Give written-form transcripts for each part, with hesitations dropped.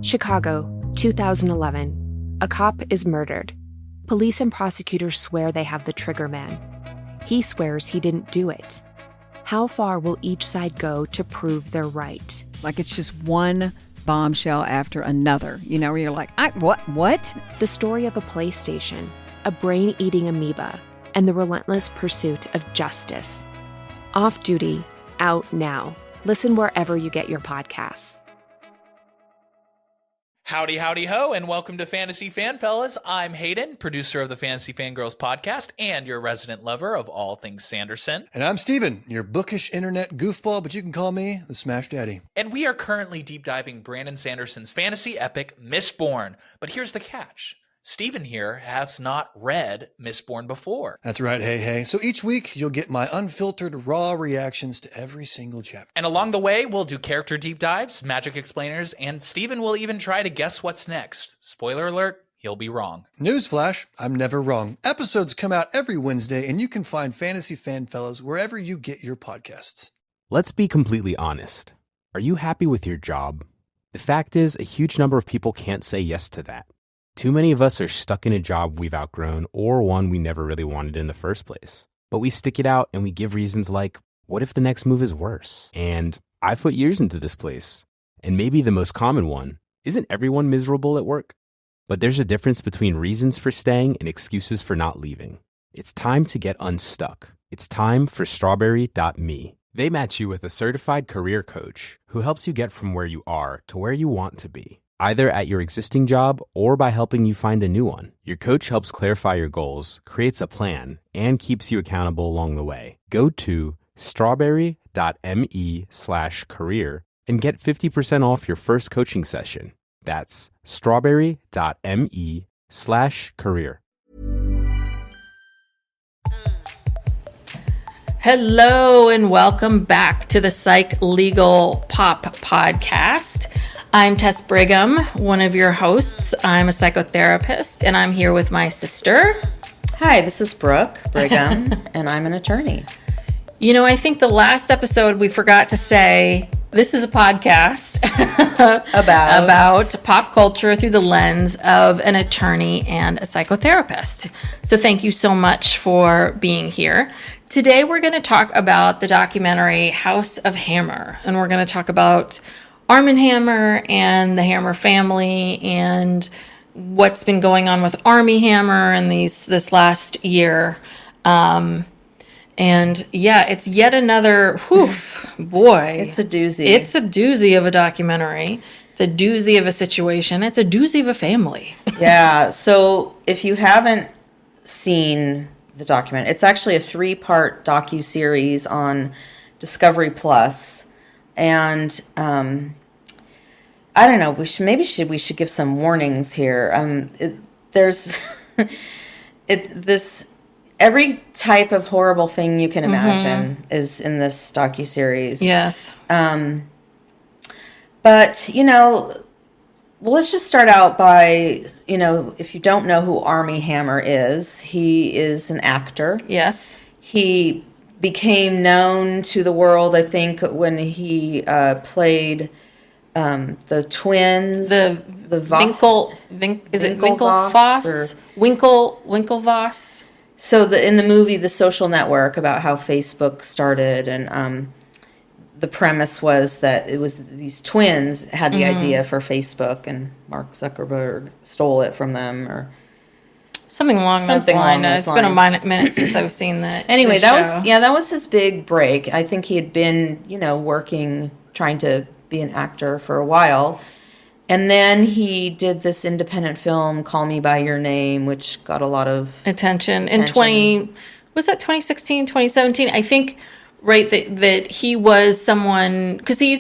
Chicago, 2011. A cop is murdered. Police and prosecutors swear they have the trigger man. He swears he didn't do it. How far will each side go to prove they're right? Like it's just one bombshell after another, where you're like, what? The story of a PlayStation, a brain-eating amoeba, and the relentless pursuit of justice. Off Duty, out now. Listen wherever you get your podcasts. Howdy, howdy, ho, and welcome to Fantasy Fan Fellas. I'm Hayden, producer of the Fantasy Fangirls podcast and your resident lover of all things Sanderson. And I'm Steven, your bookish internet goofball, but you can call me the Smash Daddy. And we are currently deep diving Brandon Sanderson's fantasy epic, Mistborn. But here's the catch. Steven here has not read Mistborn before. That's right, hey. So each week, you'll get my unfiltered, raw reactions to every single chapter. And along the way, we'll do character deep dives, magic explainers, and Steven will even try to guess what's next. Spoiler alert, he'll be wrong. Newsflash, I'm never wrong. Episodes come out every Wednesday, and you can find Fantasy Fan Fellas wherever you get your podcasts. Let's be completely honest. Are you happy with your job? The fact is, a huge number of people can't say yes to that. Too many of us are stuck in a job we've outgrown or one we never really wanted in the first place. But we stick it out and we give reasons like, what if the next move is worse? And I've put years into this place. And maybe the most common one, isn't everyone miserable at work? But there's a difference between reasons for staying and excuses for not leaving. It's time to get unstuck. It's time for Strawberry.me. They match you with a certified career coach who helps you get from where you are to where you want to be, either at your existing job or by helping you find a new one. Your coach helps clarify your goals, creates a plan, and keeps you accountable along the way. Go to strawberry.me/career and get 50% off your first coaching session. That's strawberry.me/career. Hello and welcome back to the Psych Legal Pop Podcast. I'm Tess Brigham, one of your hosts. I'm a psychotherapist, and I'm here with my sister. Hi, this is Brooke Brigham, and I'm an attorney. I think the last episode we forgot to say, this is a podcast about pop culture through the lens of an attorney and a psychotherapist. So thank you so much for being here. Today we're going to talk about the documentary House of Hammer, and we're going to talk about Armand Hammer and the Hammer family and what's been going on with Armie Hammer in this last year. And yeah, it's yet another, boy. It's a doozy. It's a doozy of a documentary. It's a doozy of a situation. It's a doozy of a family. Yeah, so if you haven't seen the documentary, it's actually a 3-part docuseries on Discovery Plus. And I don't know. We should give some warnings here. Every type of horrible thing you can imagine is in this docuseries. Yes. But let's just start out by if you don't know who Armie Hammer is, he is an actor. Yes. He became known to the world, I think, when he played the twins, the Voss. Winklevoss? So in the movie The Social Network, about how Facebook started, and the premise was that it was these twins had the idea for Facebook, and Mark Zuckerberg stole it from them, or something along those lines. It's been a minute since I've seen that. Anyway, that was his big break. I think he had been, working, trying to be an actor for a while. And then he did this independent film, Call Me By Your Name, which got a lot of attention. In 2016, 2017? I think, right, that he was someone, because he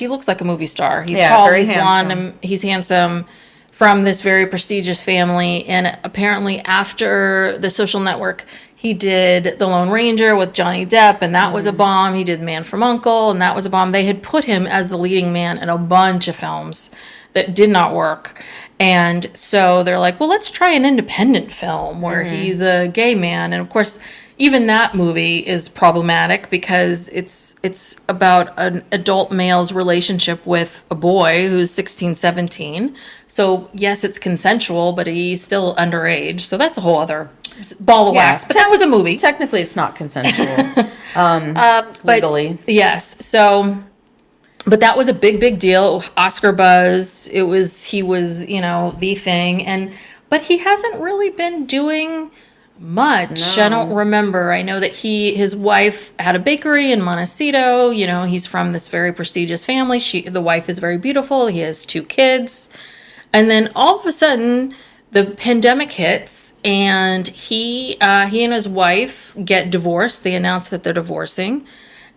looks like a movie star. He's tall, he's blonde, he's handsome, from this very prestigious family. And apparently after The Social Network, he did The Lone Ranger with Johnny Depp, and that was a bomb. He did Man from U.N.C.L.E., and that was a bomb. They had put him as the leading man in a bunch of films that did not work. And so they're like, well, let's try an independent film where he's a gay man. And of course, even that movie is problematic because it's about an adult male's relationship with a boy who's 16, 17. So yes, it's consensual, but he's still underage. So that's a whole other ball of wax. But that was a movie. Technically, it's not consensual. But legally. Yes. So, but that was a big deal. Oscar buzz. He was, the thing. But he hasn't really been doing much. No. I don't remember. I know that his wife had a bakery in Montecito. He's from this very prestigious family. The wife is very beautiful. He has 2 kids. And then all of a sudden, the pandemic hits, and he and his wife get divorced. They announce that they're divorcing.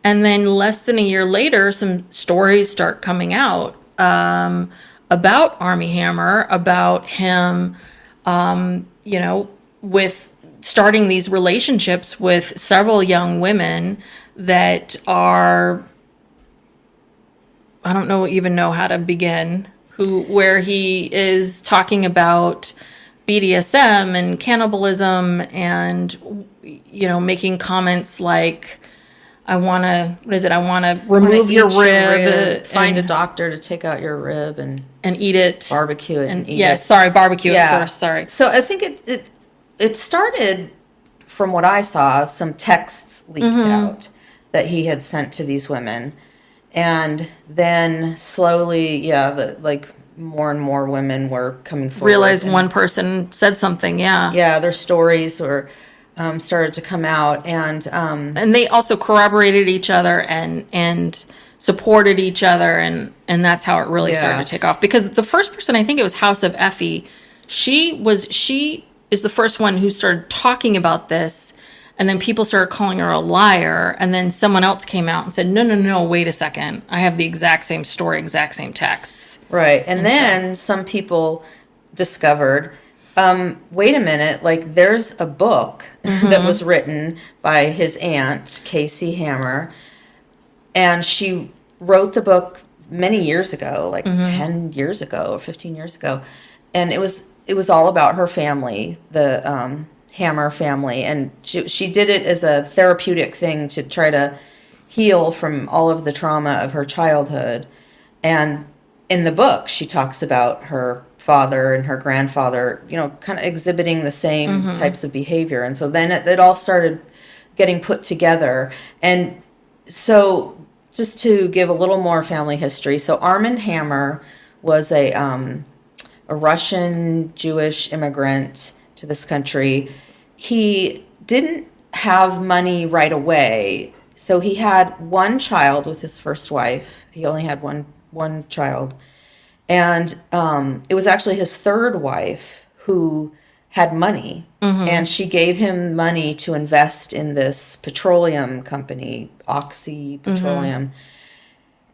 And then less than a year later, some stories start coming out about Armie Hammer, about him, with starting these relationships with several young women that are, I don't even know how to begin, where he is talking about BDSM and cannibalism and, making comments like, I want to remove your rib. Find a doctor to take out your rib and eat it. Barbecue it and eat it. Barbecue it first, sorry. So I think it started, from what I saw, some texts leaked out that he had sent to these women. And then slowly, more and more women were coming forward. Realized one person said something, yeah. Yeah, their stories were started to come out. And they also corroborated each other and supported each other. And that's how it really started to take off. Because the first person, I think it was House of Effie, she is the first one who started talking about this, and then people started calling her a liar, and then someone else came out and said, no, wait a second, I have the exact same story, exact same texts. Right, and then some people discovered, wait a minute, there's a book that was written by his aunt, Casey Hammer, and she wrote the book many years ago, 10 years ago or 15 years ago, and it was all about her family, the Hammer family, and she did it as a therapeutic thing to try to heal from all of the trauma of her childhood. And in the book, she talks about her father and her grandfather, kind of exhibiting the same types of behavior. And so then it all started getting put together. And so just to give a little more family history, so Armand Hammer was a Russian Jewish immigrant to this country. He didn't have money right away, so he had one child with his first wife. He only had one child, and it was actually his third wife who had money, and she gave him money to invest in this petroleum company, Oxy Petroleum.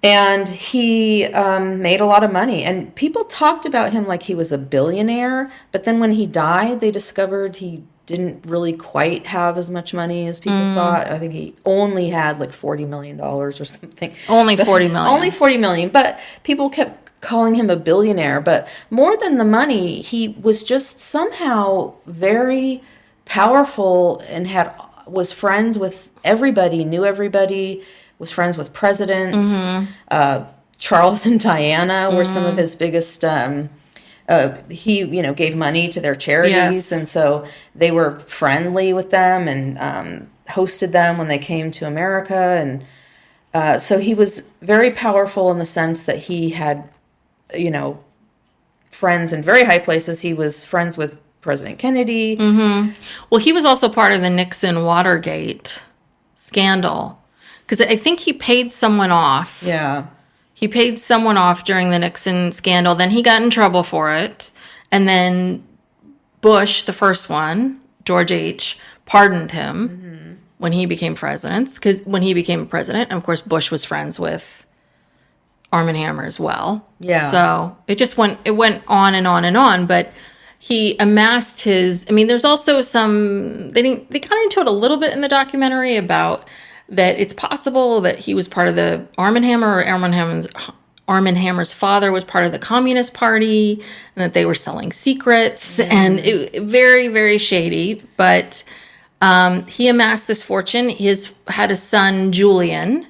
And he made a lot of money. And people talked about him like he was a billionaire. But then when he died, they discovered he didn't really quite have as much money as people thought. I think he only had $40 million or something. Only $40 million. Only $40 million. But people kept calling him a billionaire. But more than the money, he was just somehow very powerful and was friends with everybody, knew everybody, was friends with presidents. Charles and Diana were some of his biggest. He, gave money to their charities, and so they were friendly with them and hosted them when they came to America. And so he was very powerful in the sense that he had, friends in very high places. He was friends with President Kennedy. Well, he was also part of the Nixon Watergate scandal. Because I think he paid someone off. Yeah. He paid someone off during the Nixon scandal. Then he got in trouble for it. And then Bush, the first one, George H., pardoned him when he became president. Because when he became president, of course, Bush was friends with Armand Hammer as well. Yeah. So it went on and on and on. But he amassed there's also some, they got into it a little bit in the documentary about that it's possible that he was part of the Armand Hammer, or Armand Hammer's father was part of the Communist Party, and that they were selling secrets, and it very, very shady. But He amassed this fortune. He had a son, Julian,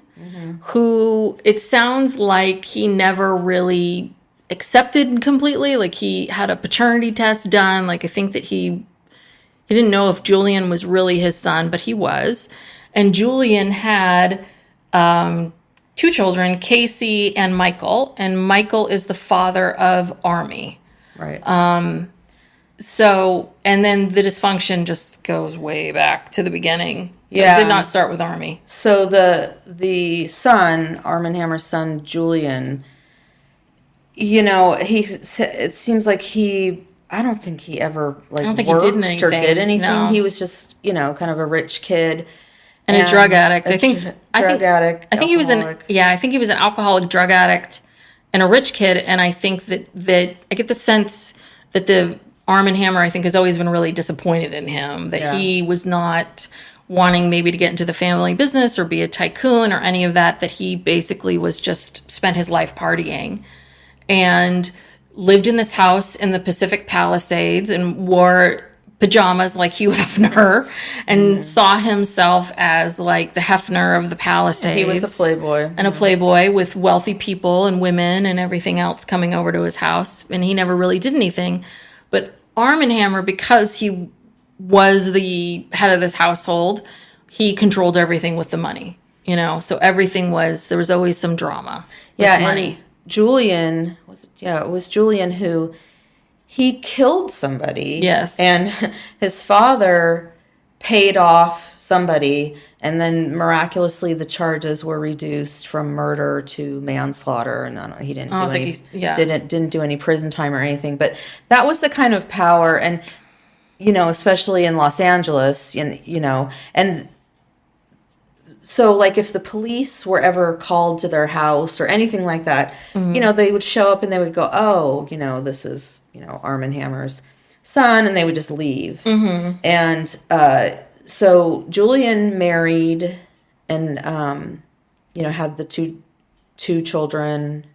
who it sounds like he never really accepted completely. Like he had a paternity test done. Like I think that he didn't know if Julian was really his son, but he was. And Julian had 2 children, Casey and Michael. And Michael is the father of Armie. Right. So, and then the dysfunction just goes way back to the beginning. So Yeah. It did not start with Armie. So the son, Armand Hammer's son, Julian, it seems like I don't think he ever I don't think worked he did anything. or did anything. No. He was just, kind of a rich kid. And a drug addict. I think he was an alcoholic drug addict and a rich kid. And I think that I get the sense that the Armie Hammer, I think, has always been really disappointed in him, that he was not wanting maybe to get into the family business or be a tycoon or any of that, that he basically was just spent his life partying and lived in this house in the Pacific Palisades and wore pajamas like Hugh Hefner and saw himself as like the Hefner of the Palisades. He was a playboy. And a playboy with wealthy people and women and everything else coming over to his house. And he never really did anything. But Armie Hammer, because he was the head of this household, he controlled everything with the money, so there was always some drama with money. And Julian, it was Julian who he killed somebody. Yes. And his father paid off somebody, and then miraculously the charges were reduced from murder to manslaughter, and he didn't didn't do any prison time or anything. But that was the kind of power, and especially in Los Angeles, and so like if the police were ever called to their house or anything like that, they would show up and they would go, oh, this is Armie Hammer's son, and they would just leave. And so Julian married and had the two children.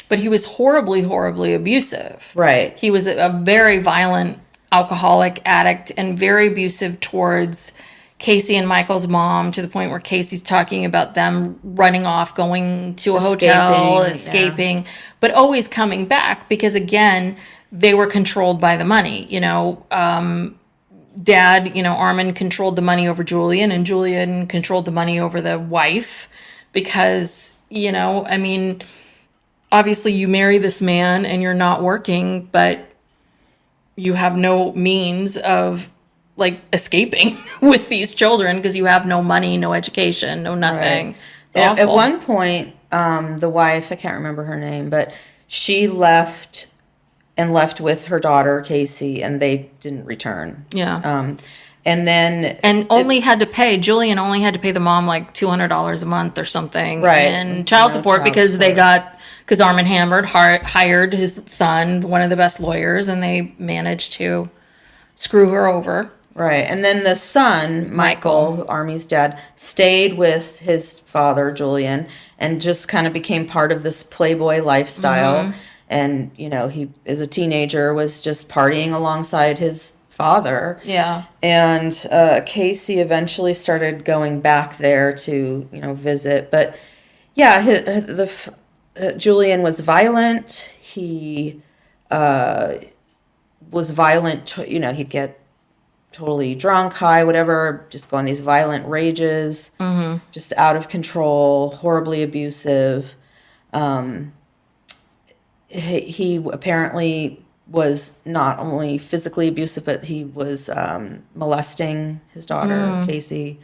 But he was horribly, horribly abusive. Right. He was a very violent alcoholic addict and very abusive towards Casey and Michael's mom, to the point where Casey's talking about them running off, going to a hotel, escaping, but always coming back because, again, they were controlled by the money. Dad, Armand controlled the money over Julian, and Julian controlled the money over the wife because, obviously you marry this man and you're not working, but you have no means of escaping with these children because you have no money, no education, no nothing. Right. It's At one point, the wife, I can't remember her name, but she left with her daughter, Casey, and they didn't return. Yeah. And only had to pay the mom like $200 a month or something. Right. And child support because Armand Hammer hired his son, one of the best lawyers, and they managed to screw her over. Right. And then the son, Michael, Armie's dad, stayed with his father, Julian, and just kind of became part of this playboy lifestyle. And, he, as a teenager, was just partying alongside his father. Yeah. And Casey eventually started going back there to, visit. But, yeah, Julian was violent. He was violent. He'd get totally drunk, high, whatever, just go on these violent rages, just out of control, horribly abusive. He apparently was not only physically abusive, but he was molesting his daughter, Casey.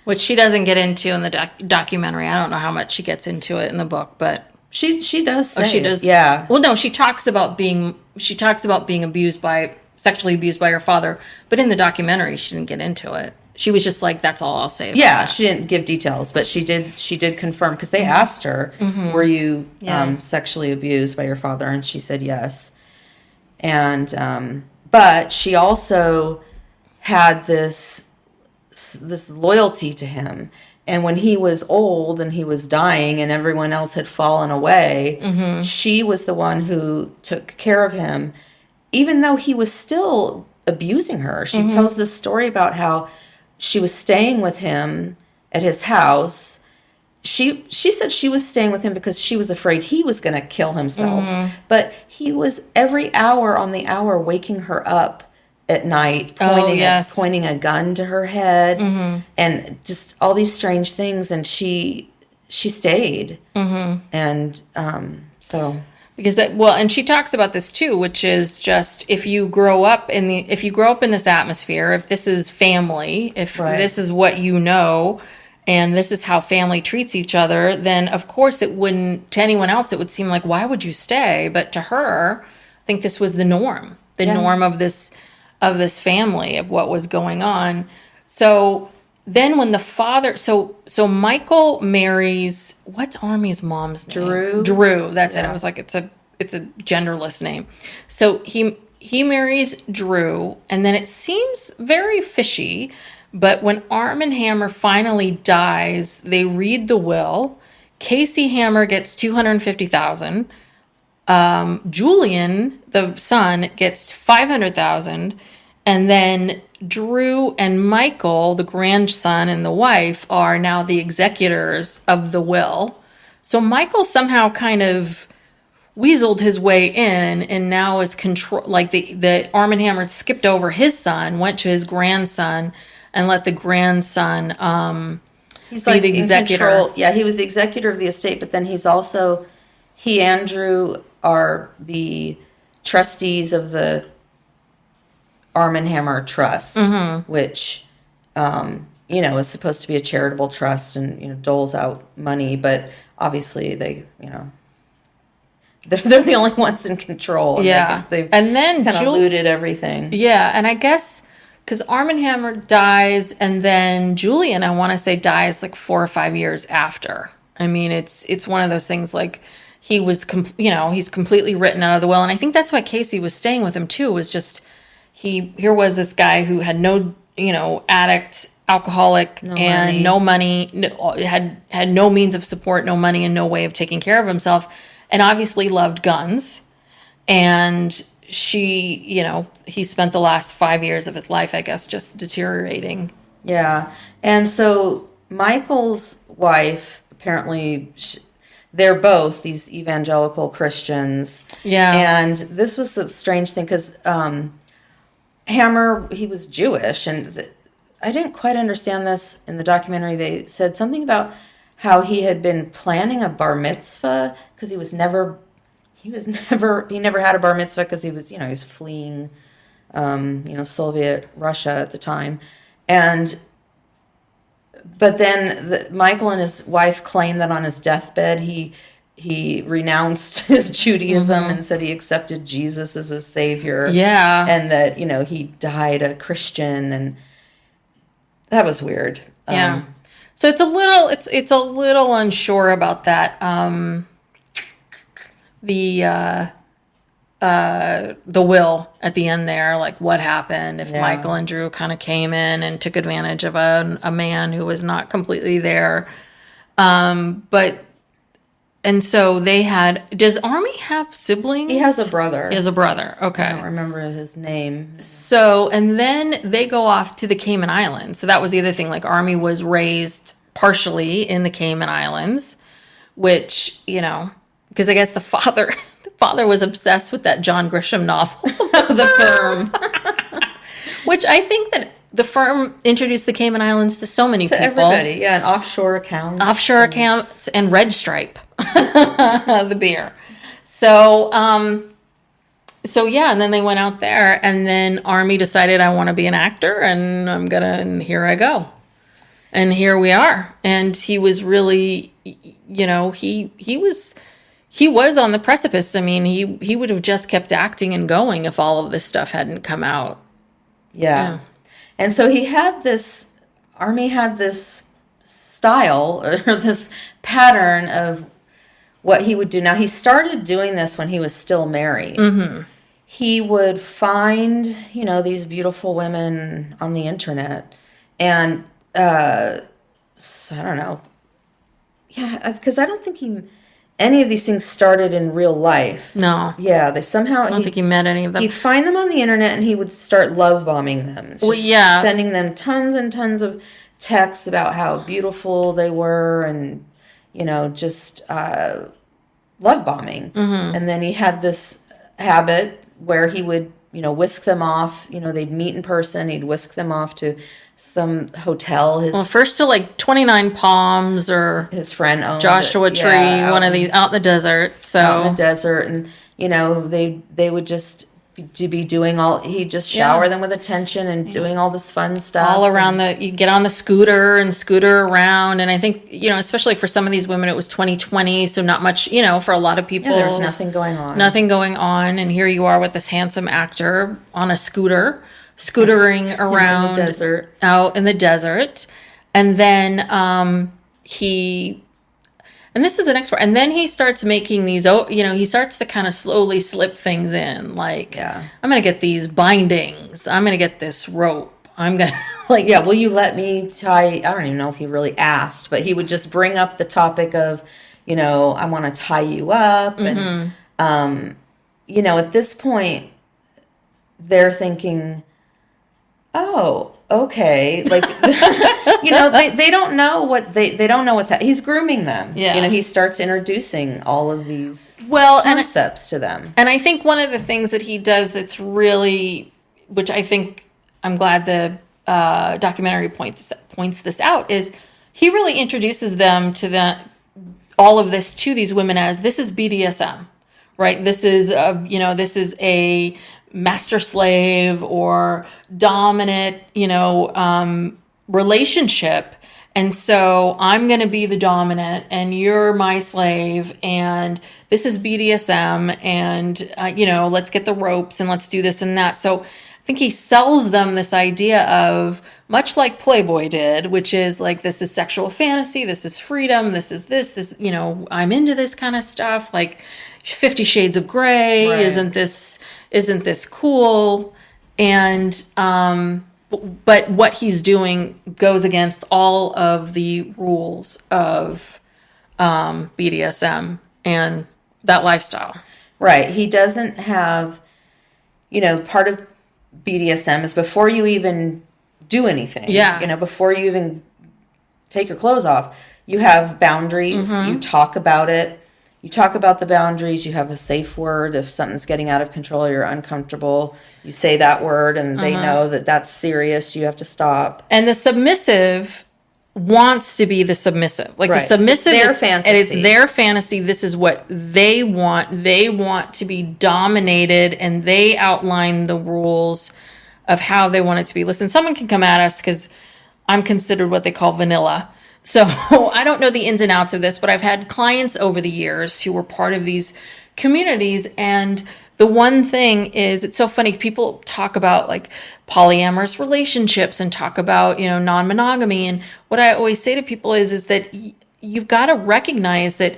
Which she doesn't get into in the documentary. I don't know how much she gets into it in the book, but she does say she does. Yeah. Well, no, she talks about being sexually abused by her father, but in the documentary she didn't get into it. She was just like, that's all I'll say about that. She didn't give details, but she did confirm, because they asked her, were you sexually abused by your father? And she said yes. And but she also had this loyalty to him. And when he was old and he was dying and everyone else had fallen away, she was the one who took care of him, even though he was still abusing her. She tells this story about how she was staying with him at his house. She said she was staying with him because she was afraid he was going to kill himself. But he was every hour on the hour waking her up at night, pointing a gun to her head, and just all these strange things. And she stayed, and so. Because and she talks about this too, which is just if you grow up in this atmosphere, if this is family, if this is what you know, and this is how family treats each other, then of course it wouldn't, to anyone else, it would seem like, why would you stay? But to her, I think this was the norm, norm of this family, of what was going on. So then when the father, so Michael marries, what's Armie's mom's name? Drew. That's it. I was like, it's a genderless name. So he marries Drew, and then it seems very fishy. But when Armand Hammer finally dies, they read the will. Casey Hammer gets $250,000. Julian, the son, gets $500,000, and then Drew and Michael, the grandson and the wife, are now the executors of the will. So Michael somehow kind of weaseled his way in, and now is control. Like the Armand Hammer skipped over his son, went to his grandson, and let the grandson he's be like the executor. In control. Yeah, he was the executor of the estate, but then he and Drew are the trustees of the Armand Hammer Trust, which, is supposed to be a charitable trust and, doles out money, but obviously they, they're the only ones in control. And they've and then kind of looted everything. Yeah, and I guess because Armand Hammer dies, and then Julian, I want to say, dies like 4 or 5 years after. I mean, it's one of those things like he was, he's completely written out of the will, and I think that's why Casey was staying with him too. Was just here was this guy who had no, addict, alcoholic, no money, had no means of support, no money, and no way of taking care of himself, and obviously loved guns, and he spent the last 5 years of his life, I guess, just deteriorating. Yeah. And so Michael's wife, apparently, they're both these evangelical Christians. Yeah. And this was a strange thing because Hammer, he was Jewish. And I didn't quite understand this in the documentary. They said something about how he had been planning a bar mitzvah because he never had a bar mitzvah because he was, he was fleeing, Soviet Russia at the time. But then Michael and his wife claimed that on his deathbed, he renounced his Judaism and said he accepted Jesus as his savior. Yeah. And that, he died a Christian, and that was weird. Yeah. So it's a little unsure about that. The will at the end there, like what happened if Michael and Drew kind of came in and took advantage of a man who was not completely there. And so does Armie have siblings? He has a brother. He has a brother. Okay. I don't remember his name. So, and then they go off to the Cayman Islands. So that was the other thing. Like Armie was raised partially in the Cayman Islands, which, because I guess the father was obsessed with that John Grisham novel, The Firm, which I think that The Firm introduced the Cayman Islands to so many people. Everybody, yeah, and offshore accounts. And Red Stripe, the beer. So, and then they went out there, and then Armie decided, I want to be an actor, and here I go. And here we are. And he was really, he was on the precipice. I mean, he would have just kept acting and going if all of this stuff hadn't come out. Yeah. And so Armie had this style or this pattern of what he would do. Now, he started doing this when he was still married. Mm-hmm. He would find, these beautiful women on the internet, and so I don't know. Yeah, because I don't think any of these things started in real life. No. Yeah, they somehow... I don't think he met any of them. He'd find them on the internet and he would start love bombing them. It's just sending them tons and tons of texts about how beautiful they were and, just love bombing. Mm-hmm. And then he had this habit where he would, whisk them off. They'd meet in person. He'd whisk them off to some hotel. First to like 29 Palms or his friend owned Joshua Tree, one of these out in the desert. So out in the desert, and they would just be doing he'd just shower them with attention and doing all this fun stuff all around you get on the scooter and scooter around. And I think especially for some of these women it was 2020, so not much for a lot of people there was nothing going on, and here you are with this handsome actor on a scooter scootering around in the desert. Out in the desert. And then and this is the next part. And then he starts making these, he starts to kind of slowly slip things in. Like, I'm going to get these bindings. I'm going to get this rope. I'm going to, will you let me tie? I don't even know if he really asked, but he would just bring up the topic of, I want to tie you up. Mm-hmm. And, at this point, they're thinking, oh, okay. Like, they don't know what they don't know what's happening. He's grooming them. Yeah. He starts introducing all of these concepts to them. And I think one of the things that he does that's really, which I think I'm glad the documentary points this out, is he really introduces them to all of this to these women as this is BDSM, right? This is this is a master slave or dominant, relationship. And so I'm going to be the dominant and you're my slave and this is BDSM and, let's get the ropes and let's do this and that. So I think he sells them this idea of, much like Playboy did, which is like, this is sexual fantasy, this is freedom, this is this, I'm into this kind of stuff, like 50 Shades of Grey, right. Isn't this cool? And, but what he's doing goes against all of the rules of BDSM and that lifestyle. Right. He doesn't have, part of BDSM is before you even do anything. Yeah. Before you even take your clothes off, you have boundaries. Mm-hmm. You talk about it. You talk about the boundaries. You have a safe word. If something's getting out of control, you're uncomfortable, you say that word and they know that that's serious. You have to stop. And the submissive wants to be the submissive. Like right. The submissive it's their is fantasy. And it's their fantasy. This is what they want. They want to be dominated and they outline the rules of how they want it to be. Listen, someone can come at us because I'm considered what they call vanilla. So I don't know the ins and outs of this, but I've had clients over the years who were part of these communities. And the one thing is, it's so funny. People talk about like polyamorous relationships and talk about, non-monogamy. And what I always say to people is that you've got to recognize that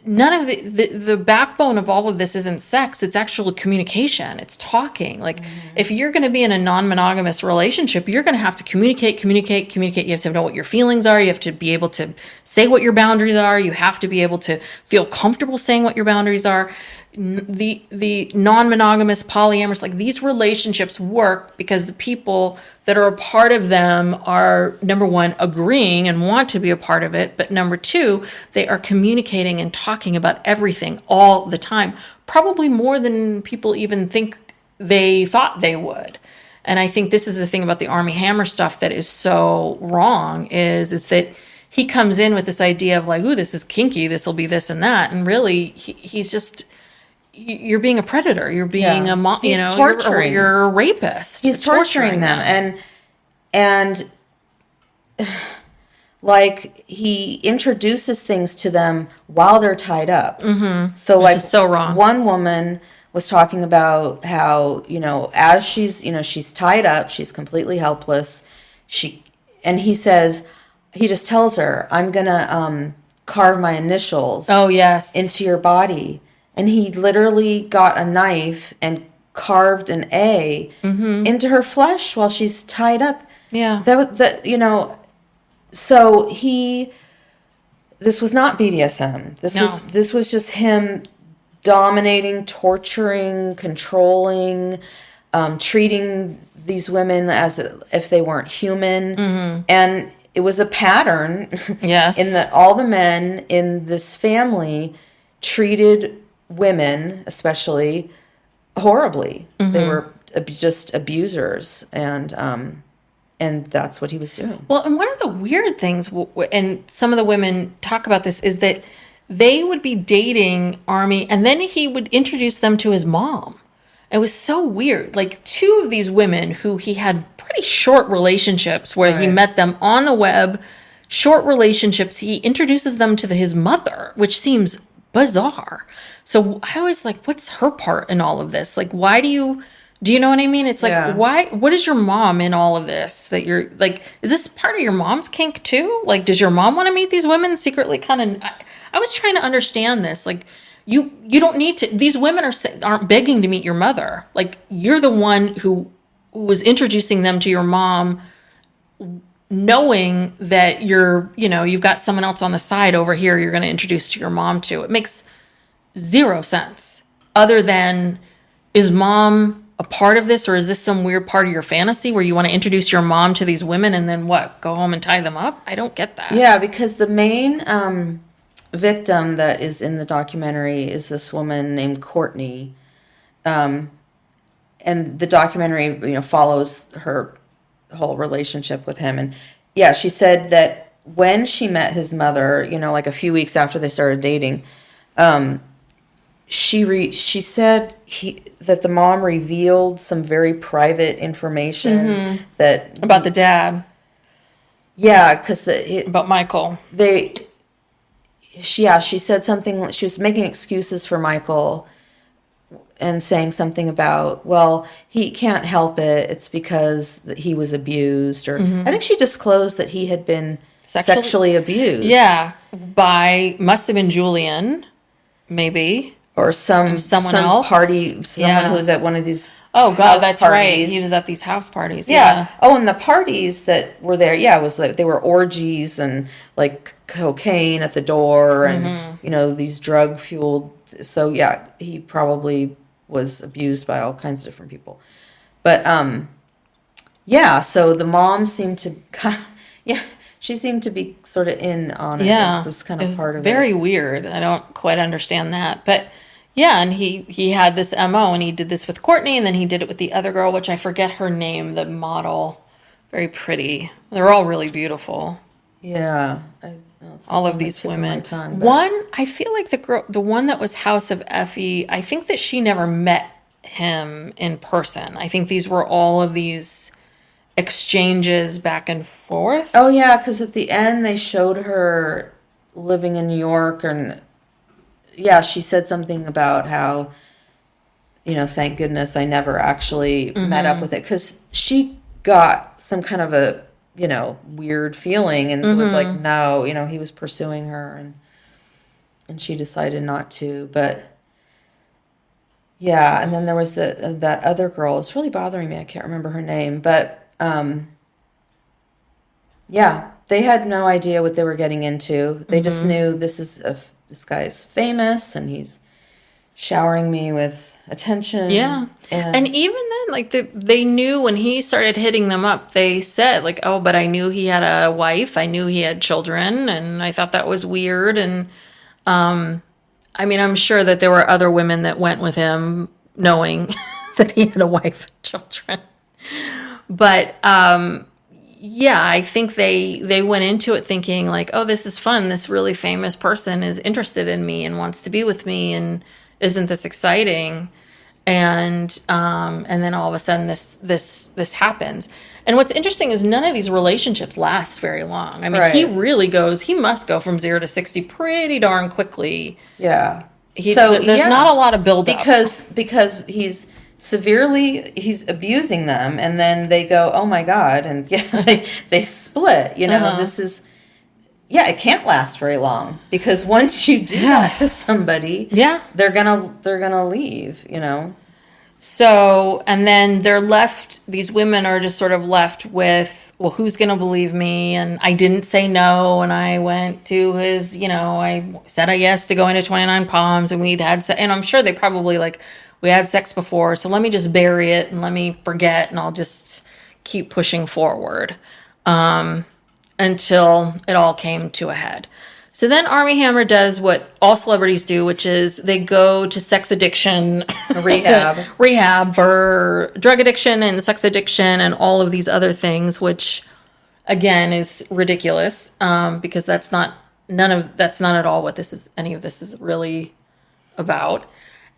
none of the backbone of all of this isn't sex. It's actual communication. It's talking. Like if you're going to be in a non-monogamous relationship, you're going to have to communicate. You have to know what your feelings are. You have to be able to say what your boundaries are. You have to be able to feel comfortable saying what your boundaries are. The non-monogamous, polyamorous, like these relationships work because the people that are a part of them are, number one, agreeing and want to be a part of it. But number two, they are communicating and talking about everything all the time, probably more than people even think they thought they would. And I think this is the thing about the Armie Hammer stuff that is so wrong is that he comes in with this idea of like, ooh, this is kinky, this will be this and that. And really, he's just... You're being a predator. You're being torturing. You're a rapist. He's torturing them. And like he introduces things to them while they're tied up. Mm-hmm. So which like is so wrong. One woman was talking about how, as she's tied up, she's completely helpless. And he just tells her, I'm going to carve my initials into your body. And he literally got a knife and carved an A into her flesh while she's tied up. Yeah. So this was not BDSM. No. This was just him dominating, torturing, controlling, treating these women as if they weren't human. And it was a pattern. Yes. In that all the men in this family treated women, especially, horribly. They were just abusers, and that's what he was doing. Well, and one of the weird things, and some of the women talk about this, is that they would be dating Armie, and then he would introduce them to his mom. It was so weird. Like, two of these women who he had pretty short relationships where he met them on the web, short relationships, he introduces them to his mother, which seems bizarre. So I was like, what's her part in all of this? Like, why do you know what I mean? It's like, what is your mom in all of this? That you're like, is this part of your mom's kink too? Like, does your mom want to meet these women secretly? I was trying to understand this. Like, you don't need to, these women aren't begging to meet your mother. Like, you're the one who was introducing them to your mom, knowing that you've got someone else on the side over here you're going to introduce to your mom to. It makes zero sense. Other than, is mom a part of this, or is this some weird part of your fantasy where you want to introduce your mom to these women and then go home and tie them up? I don't get that. Yeah, because the main victim that is in the documentary is this woman named Courtney, and the documentary follows her whole relationship with him. And yeah, she said that when she met his mother, like a few weeks after they started dating, she said that the mom revealed some very private information that about the dad. Yeah, because about Michael. She said something. She was making excuses for Michael and saying something about, well, he can't help it. It's because he was abused, or I think she disclosed that he had been sexually abused. Yeah, must have been Julian, maybe. Or someone else party, someone who was at one of these. Oh God, that's parties. Right. He was at these house parties. Yeah. Oh, and the parties that were there, it was like they were orgies and like cocaine at the door, and these drug fueled. So yeah, he probably was abused by all kinds of different people. But so the mom seemed to she seemed to be sort of in on it. Yeah, it was kind of part of it. Very weird. I don't quite understand that, but. Yeah, and he had this MO, and he did this with Courtney, and then he did it with the other girl, which I forget her name, the model. Very pretty. They're all really beautiful. Yeah. All of these women. I feel like the one that was House of Effie, I think that she never met him in person. I think these were all of these exchanges back and forth. Oh, yeah, because at the end they showed her living in New York, and... Yeah, she said something about how, thank goodness I never actually met up with it, because she got some kind of a, weird feeling, and it was like, no, he was pursuing her, and she decided not to. But yeah, and then there was that other girl. It's really bothering me. I can't remember her name, but yeah, they had no idea what they were getting into. They just knew this guy's famous, and he's showering me with attention. Yeah. And even then, like, they knew when he started hitting them up, they said, like, oh, but I knew he had a wife. I knew he had children, and I thought that was weird. And, I mean, I'm sure that there were other women that went with him knowing that he had a wife and children. But, yeah, I think they went into it thinking like, oh, this is fun. This really famous person is interested in me and wants to be with me, and isn't this exciting? And then all of a sudden this happens. And what's interesting is none of these relationships last very long. I mean, he must go from 0 to 60 pretty darn quickly. Yeah. There's not a lot of build up. Because he's abusing them, and then they go, oh my God, and they split. This is, it can't last very long, because once you do that to somebody, they're gonna leave. So, and then these women are just sort of left with, well, who's going to believe me? And I didn't say no. And I went to his, I said a yes to going to 29 Palms, and and I'm sure they probably we had sex before. So let me just bury it and let me forget. And I'll just keep pushing forward until it all came to a head. So then Armie Hammer does what all celebrities do, which is they go to sex addiction rehab for drug addiction and sex addiction and all of these other things, which again is ridiculous because that's not at all what any of this is really about.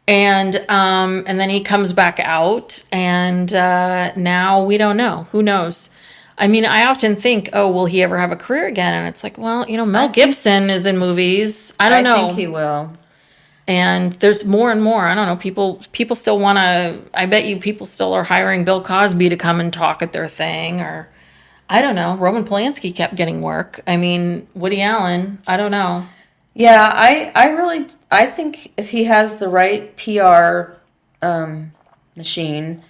And then he comes back out, and now we don't know. Who knows? I mean, I often think, oh, will he ever have a career again? And it's like, well, Mel Gibson is in movies. I don't know. I think he will. And there's more and more. I don't know. People still want to. I bet you people still are hiring Bill Cosby to come and talk at their thing, or I don't know. Roman Polanski kept getting work. I mean, Woody Allen. I don't know. Yeah, I think if he has the right PR machine,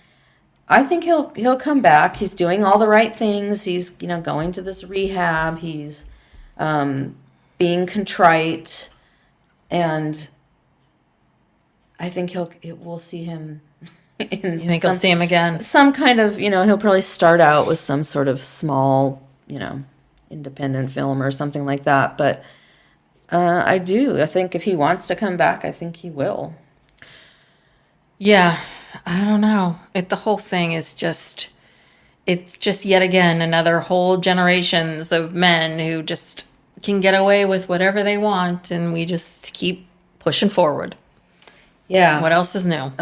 I think he'll come back. He's doing all the right things. He's going to this rehab. He's being contrite, and I think we'll see him. You think we'll see him again? Some kind of he'll probably start out with some sort of small independent film or something like that. But I think if he wants to come back, I think he will. Yeah. I don't know. The whole thing is it's just yet again another whole generations of men who just can get away with whatever they want, and we just keep pushing forward. Yeah. What else is new?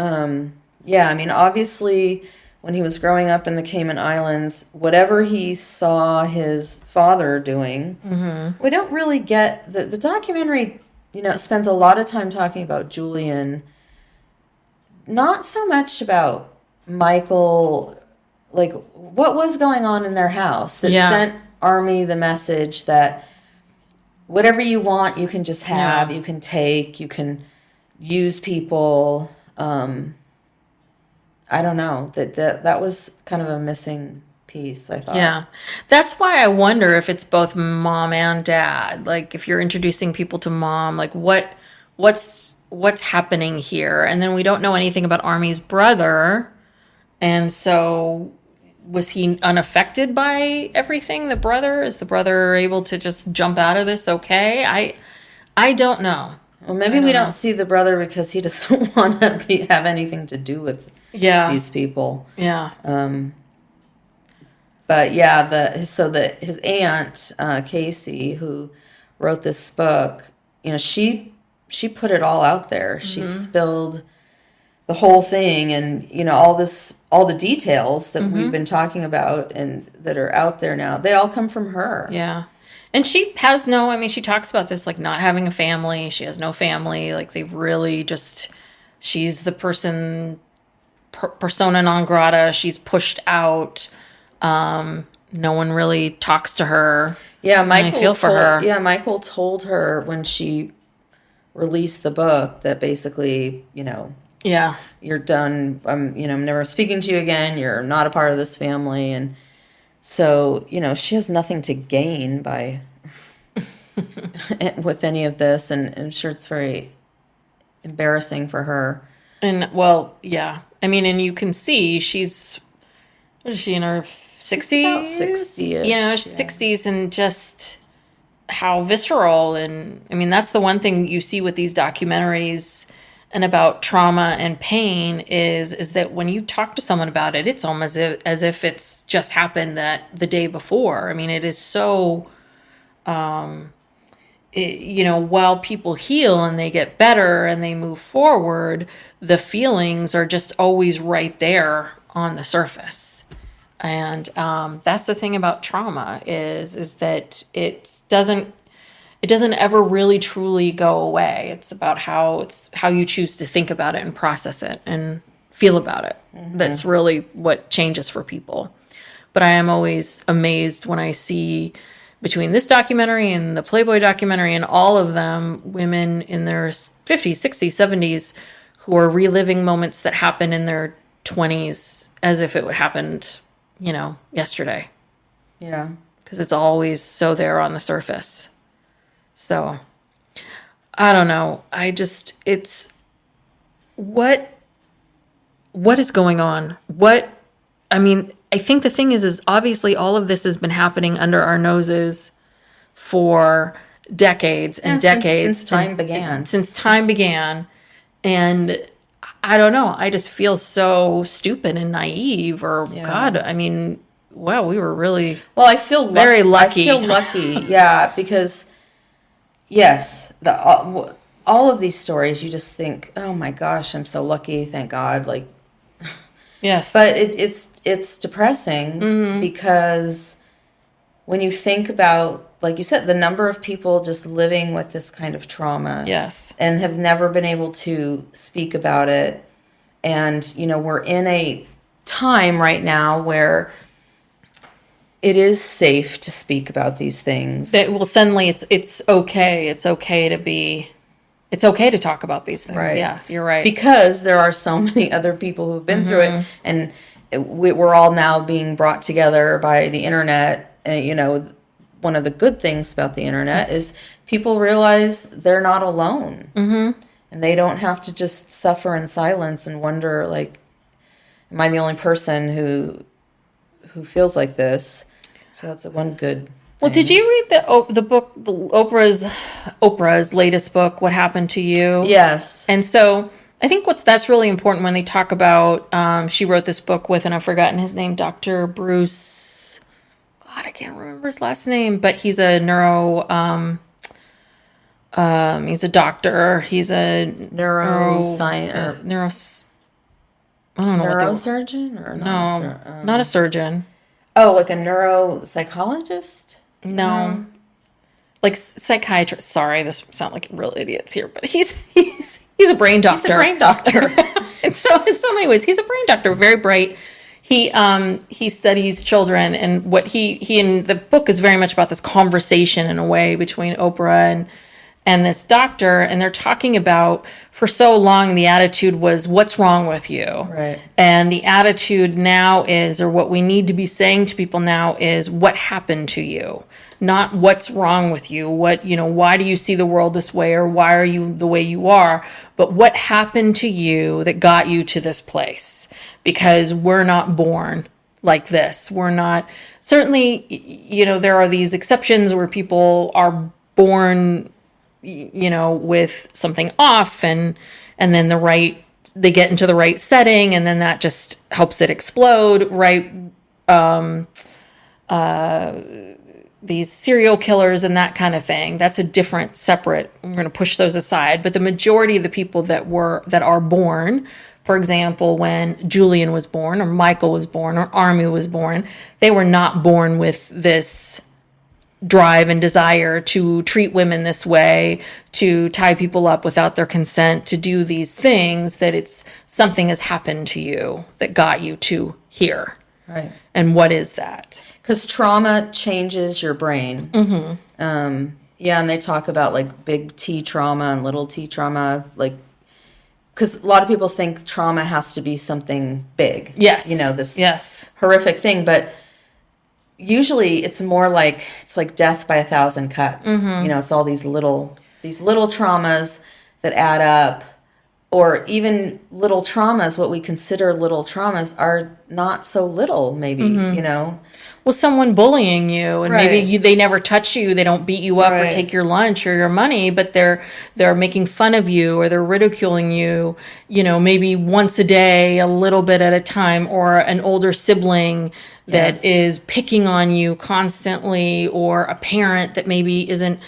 Yeah, I mean, obviously, when he was growing up in the Cayman Islands, whatever he saw his father doing, we don't really get the documentary. Spends a lot of time talking about Julian. Not so much about Michael, what was going on in their house that sent Armie the message that whatever you want, you can just have, you can take, you can use people. I don't know, that was kind of a missing piece, I thought. Yeah. That's why I wonder if it's both mom and dad. If you're introducing people to mom, what's happening here? And then we don't know anything about Armie's brother. And so was he unaffected by everything? Is the brother able to just jump out of this okay? I don't know. Well, maybe we don't see the brother because he doesn't want to have anything to do with these people. Yeah. But yeah, his aunt, Casey, who wrote this book, she put it all out there. She spilled the whole thing, and all the details that we've been talking about and that are out there now. They all come from her. Yeah, and she has she talks about this not having a family. She has no family. They've really she's the persona non grata. She's pushed out. No one really talks to her. Yeah, I feel for her. Yeah, Michael told her when she released the book that basically, you're done. I'm never speaking to you again. You're not a part of this family. And so, she has nothing to gain by with any of this. And I'm sure it's very embarrassing for her. And well, yeah. I mean, and you can see what is she, in her 60s? About 60-ish. 60s, and just how visceral. And I mean, that's the one thing you see with these documentaries and about trauma and pain is that when you talk to someone about it, it's almost as if it's just happened the day before. I mean, it is so, while people heal and they get better and they move forward, the feelings are just always right there on the surface. And that's the thing about trauma is that it doesn't ever really truly go away. It's about how you choose to think about it and process it and feel about it. Mm-hmm. That's really what changes for people. But I am always amazed when I see, between this documentary and the Playboy documentary and all of them, women in their 50s, 60s, 70s who are reliving moments that happened in their 20s as if it happened, yesterday. Yeah. Because it's always so there on the surface. So, I don't know. It's what is going on? I think the thing is obviously all of this has been happening under our noses for decades and decades. Since time began. Since time began. And I don't know. I just feel so stupid and naive God, wow, we were really I feel very lucky. I feel lucky, yeah, because yes, all of these stories, you just think, oh my gosh, I'm so lucky, thank God, like. Yes, but it's depressing because when you think about, like you said, the number of people just living with this kind of trauma, yes, and have never been able to speak about it, and we're in a time right now where it is safe to speak about these things. Suddenly it's okay. It's okay to talk about these things. Right. Yeah, you're right. Because there are so many other people who've been through it, and we're all now being brought together by the internet. And, one of the good things about the internet is people realize they're not alone. Mm-hmm. And they don't have to just suffer in silence and wonder, like, am I the only person who feels like this? So that's one good thing. Well, did you read the book, Oprah's latest book, What Happened to You? Yes. And so I think that's really important when they talk about, she wrote this book with, and I've forgotten his name, Dr. Bruce, God, I can't remember his last name, but he's a he's a doctor. He's a neuroscience, I don't know. Neurosurgeon or not a surgeon. Oh, like a neuropsychologist? No. Like psychiatrist. Sorry, this sound like real idiots here, but he's a brain doctor. He's a brain doctor. And so in so many ways, he's a brain doctor, very bright. He studies children, and what he in the book is very much about this conversation in a way between Oprah and this doctor, and they're talking about, for so long the attitude was, what's wrong with you? Right. And the attitude now is, or what we need to be saying to people now is, what happened to you? Not what's wrong with you, why do you see the world this way, or why are you the way you are, but what happened to you that got you to this place? Because we're not born like this. We're not, certainly, there are these exceptions where people are born with something off, and then they get into the right setting, and then that just helps it explode, right? These serial killers and that kind of thing, that's a different, separate, we're going to push those aside. But the majority of the people that are born, for example, when Julian was born, or Michael was born, or Armie was born, they were not born with this drive and desire to treat women this way, to tie people up without their consent, to do these things, that it's something has happened to you that got you to here. Right. And what is that? Because trauma changes your brain. Mm-hmm. Yeah, and they talk about like big T trauma and little T trauma, like, because a lot of people think trauma has to be something big. Yes. This horrific thing, but usually it's more like, it's like death by 1,000 cuts. Mm-hmm. It's all these little traumas that add up, or even little traumas, what we consider little traumas, are not so little, maybe, Well, someone bullying you, and right. maybe they never touch you, they don't beat you up right. or take your lunch or your money, but they're making fun of you, or they're ridiculing you, maybe once a day, a little bit at a time, or an older sibling that is picking on you constantly, or a parent that maybe isn't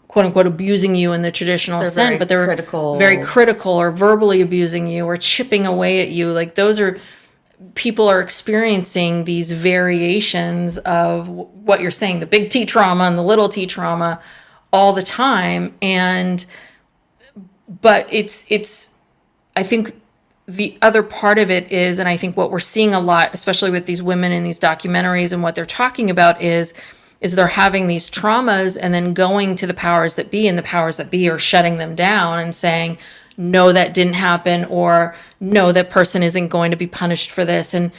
quote unquote abusing you in the traditional sense, but they're very critical, or verbally abusing you, or chipping away at you. Like, those are, people are experiencing these variations of what you're saying, the big T trauma and the little T trauma, all the time. But it's I think the other part of it is, and I think what we're seeing a lot, especially with these women in these documentaries, and what they're talking about is they're having these traumas and then going to the powers that be, and the powers that be are shutting them down and saying, no, that didn't happen, or no, that person isn't going to be punished for this. And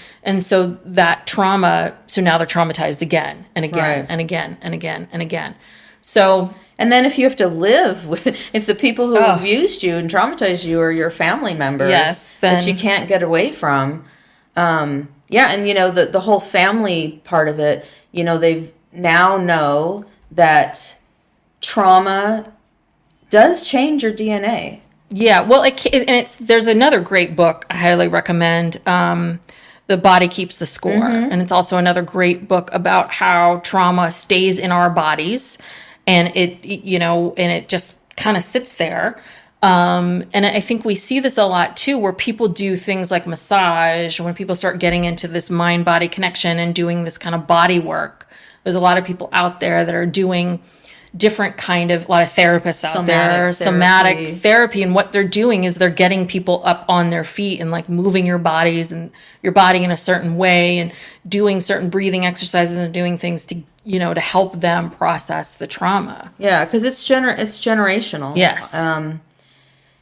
so that trauma, so now they're traumatized again and again and again and again and again. So, and then if you have to live with, if the people who abused you and traumatized you are your family members that you can't get away from, and the whole family part of it, they've now know that trauma does change your DNA. Yeah, well, there's another great book I highly recommend, The Body Keeps the Score. And it's also another great book about how trauma stays in our bodies, and it just kind of sits there. And I think we see this a lot too, where people do things like massage, when people start getting into this mind-body connection and doing this kind of body work. There's a lot of people out there that are doing different kind of, a lot of therapists out there, somatic therapy. And what they're doing is they're getting people up on their feet and like moving your bodies and your body in a certain way and doing certain breathing exercises and doing things to, to help them process the trauma. Yeah. Cause it's generational. Yes. And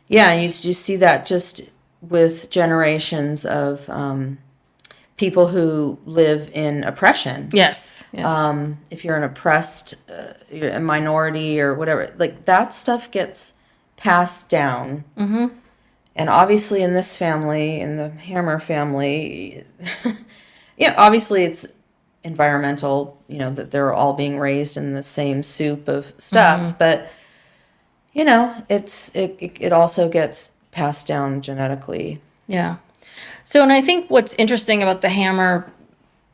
you see that just with generations of, people who live in oppression. Yes. If you're an oppressed you're a minority or whatever, like that stuff gets passed down. And obviously in this family, in the Hammer family, obviously it's environmental, that they're all being raised in the same soup of stuff, but it also gets passed down genetically. Yeah. So, and I think what's interesting about the Hammer,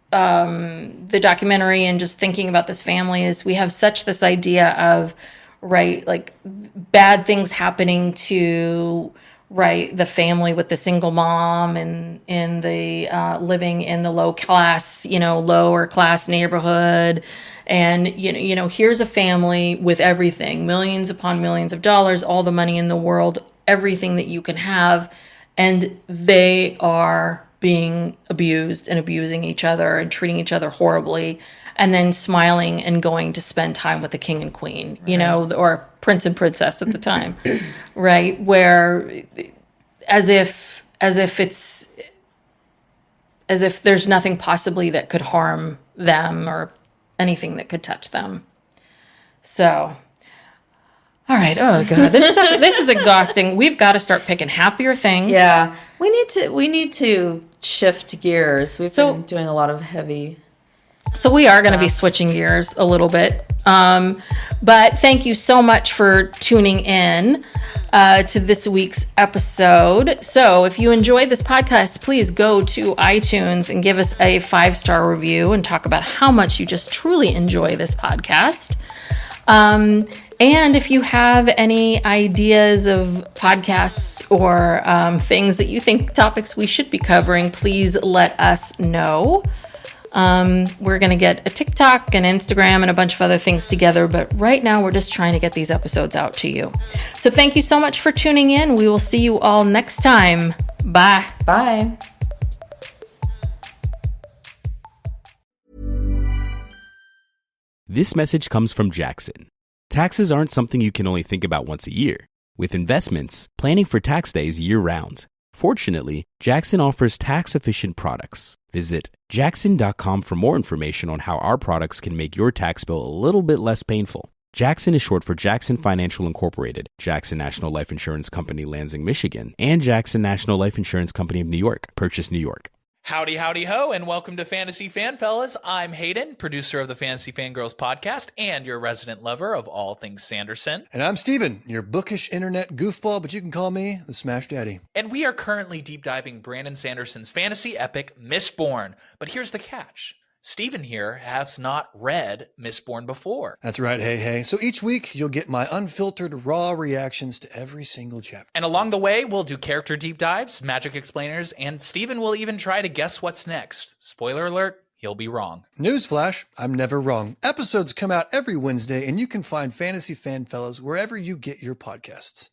the documentary, and just thinking about this family is we have such this idea of, like bad things happening to, the family with the single mom and in the living in the lower class neighborhood. And, here's a family with everything, millions upon millions of dollars, all the money in the world, everything that you can have. And they are being abused and abusing each other and treating each other horribly, and then smiling and going to spend time with the king and queen, or prince and princess at the time, right? Where as if there's nothing possibly that could harm them or anything that could touch them. So, all right. Oh God, this is exhausting. We've got to start picking happier things. Yeah, we need to shift gears. We've been doing a lot of heavy. So we are going to be switching gears a little bit. But thank you so much for tuning in to this week's episode. So if you enjoyed this podcast, please go to iTunes and give us a 5-star review and talk about how much you just truly enjoy this podcast. And if you have any ideas of podcasts or things that you think topics we should be covering, please let us know. We're going to get a TikTok and Instagram and a bunch of other things together, but right now we're just trying to get these episodes out to you. So thank you so much for tuning in. We will see you all next time. Bye. Bye. This message comes from Jackson. Taxes aren't something you can only think about once a year. With investments, planning for tax day is year-round. Fortunately, Jackson offers tax-efficient products. Visit jackson.com for more information on how our products can make your tax bill a little bit less painful. Jackson is short for Jackson Financial Incorporated, Jackson National Life Insurance Company, Lansing, Michigan, and Jackson National Life Insurance Company of New York, Purchase, New York. Howdy, howdy, ho, and welcome to Fantasy Fan Fellas. I'm Hayden, producer of the Fantasy Fangirls podcast and your resident lover of all things Sanderson. And I'm Steven, your bookish internet goofball, but you can call me the Smash Daddy. And we are currently deep diving Brandon Sanderson's fantasy epic, Mistborn. But here's the catch. Steven here has not read Mistborn before. That's right, hey. So each week, you'll get my unfiltered, raw reactions to every single chapter. And along the way, we'll do character deep dives, magic explainers, and Steven will even try to guess what's next. Spoiler alert, he'll be wrong. Newsflash, I'm never wrong. Episodes come out every Wednesday, and you can find Fantasy Fan Fellas wherever you get your podcasts.